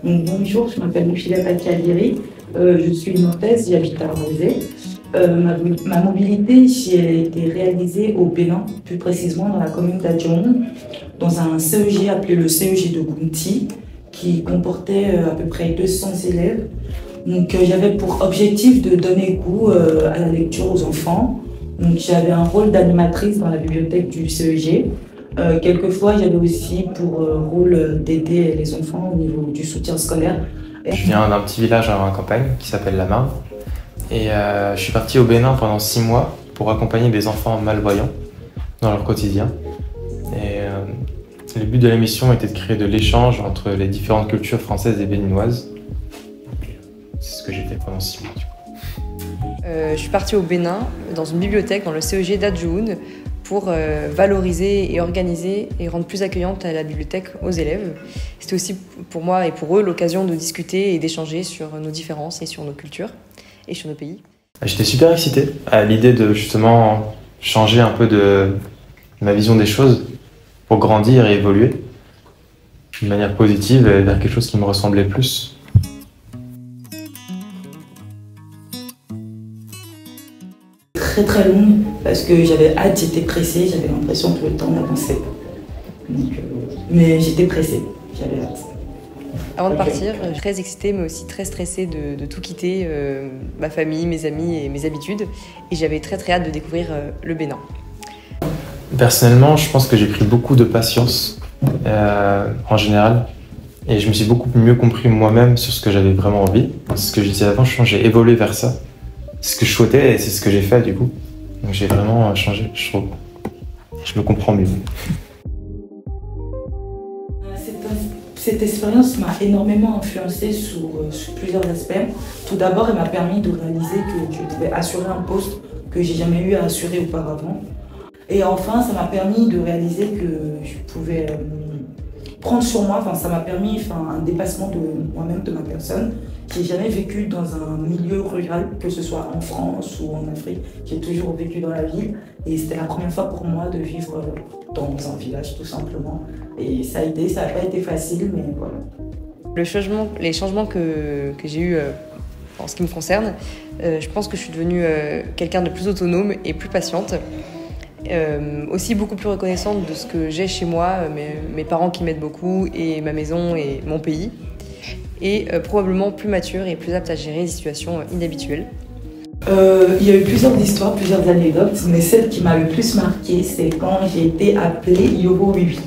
Donc, bonjour, je m'appelle Mouchila Kadiri, je suis nantaise, j'habite à Rosé. Ma mobilité, j'ai été réalisée au Bénin, plus précisément dans la commune d'Adjoun, dans un CEG appelé le CEG de Gounti, qui comportait à peu près 200 élèves. Donc j'avais pour objectif de donner goût à la lecture aux enfants. Donc j'avais un rôle d'animatrice dans la bibliothèque du CEG. Quelquefois, j'avais aussi pour rôle d'aider les enfants au niveau du soutien scolaire. Je viens d'un petit village en campagne qui s'appelle La Marne. Et je suis parti au Bénin pendant 6 mois pour accompagner des enfants malvoyants dans leur quotidien. Et le but de la mission était de créer de l'échange entre les différentes cultures françaises et béninoises. C'est ce que j'ai fait pendant 6 mois. Je suis partie au Bénin, dans une bibliothèque, dans le CEG d'Adjoun, pour valoriser et organiser et rendre plus accueillante la bibliothèque aux élèves. C'était aussi pour moi et pour eux l'occasion de discuter et d'échanger sur nos différences et sur nos cultures et sur nos pays. J'étais super excité à l'idée de justement changer un peu de ma vision des choses pour grandir et évoluer d'une manière positive vers quelque chose qui me ressemblait plus. Très longue parce que j'avais hâte, j'étais pressée, j'avais l'impression que le temps n'avançait pas. Mais j'étais pressée, j'avais hâte. Avant de partir, je suis très excitée mais aussi très stressée de tout quitter, ma famille, mes amis et mes habitudes. Et j'avais très hâte de découvrir le Bénin. Personnellement, je pense que j'ai pris beaucoup de patience en général. Et je me suis beaucoup mieux compris moi-même sur ce que j'avais vraiment envie. C'est ce que je disais avant, j'ai évolué vers ça. C'est ce que je souhaitais et c'est ce que j'ai fait du coup. Donc j'ai vraiment changé, je trouve. Je me comprends mieux. Cette expérience m'a énormément influencée sur plusieurs aspects. Tout d'abord, elle m'a permis de réaliser que je pouvais assurer un poste que j'ai jamais eu à assurer auparavant. Et enfin, ça m'a permis de réaliser que je pouvais prendre sur moi, ça m'a permis un dépassement de moi-même, de ma personne. J'ai jamais vécu dans un milieu rural, que ce soit en France ou en Afrique. J'ai toujours vécu dans la ville et c'était la première fois pour moi de vivre dans un village tout simplement. Et ça a aidé, ça n'a pas été facile, mais voilà. Les changements que j'ai eus en ce qui me concerne, je pense que je suis devenue quelqu'un de plus autonome et plus patiente. Aussi beaucoup plus reconnaissante de ce que j'ai chez moi, mes parents qui m'aident beaucoup, et ma maison et mon pays. Et probablement plus mature et plus apte à gérer des situations inhabituelles. Il y a eu plusieurs histoires, plusieurs anecdotes, mais celle qui m'a le plus marquée, c'est quand j'ai été appelée Yovo Wiwi.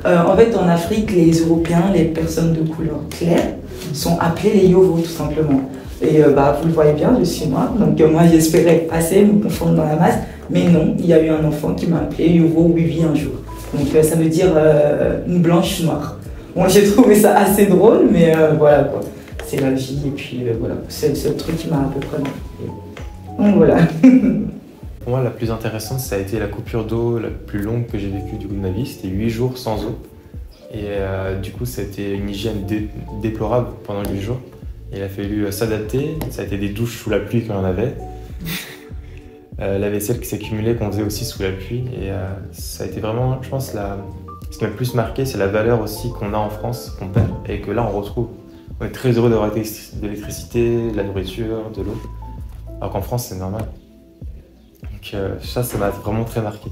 En fait, en Afrique, les Européens, les personnes de couleur claire, sont appelés les Yovo, tout simplement. Et vous le voyez bien, je suis noire, donc moi j'espérais passer, me confondre dans la masse, mais non, il y a eu un enfant qui m'a appelé Yovo Wiwi un jour. Donc ça veut dire une blanche noire. Bon, j'ai trouvé ça assez drôle, mais voilà quoi. C'est la vie, et puis voilà, c'est le seul truc qui m'a à peu près marqué. Donc voilà. Pour moi, la plus intéressante, ça a été la coupure d'eau la plus longue que j'ai vécue du coup de ma vie. C'était 8 jours sans eau. Et du coup, c'était une hygiène déplorable pendant 8 jours. Et il a fallu s'adapter. Ça a été des douches sous la pluie quand on en avait. La vaisselle qui s'accumulait, qu'on faisait aussi sous la pluie. Et ça a été vraiment, je pense, ce qui m'a le plus marqué, c'est la valeur aussi qu'on a en France, qu'on perd, et que là, on retrouve. On est très heureux d'avoir de l'électricité, de la nourriture, de l'eau. Alors qu'en France, c'est normal. Donc ça m'a vraiment très marqué.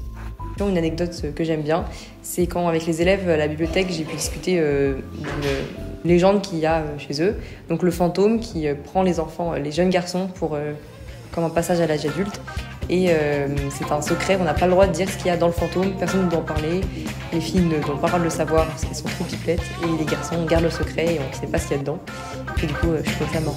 Une anecdote que j'aime bien, c'est quand avec les élèves à la bibliothèque, j'ai pu discuter d'une légende qu'il y a chez eux. Donc le fantôme qui prend les enfants, les jeunes garçons comme un passage à l'âge adulte. Et c'est un secret, on n'a pas le droit de dire ce qu'il y a dans le fantôme, personne ne doit en parler. Les filles ne doivent pas le droit de le savoir parce qu'elles sont trop pipelettes. Et les garçons gardent le secret et on ne sait pas ce qu'il y a dedans. Et du coup, je trouve ça marrant.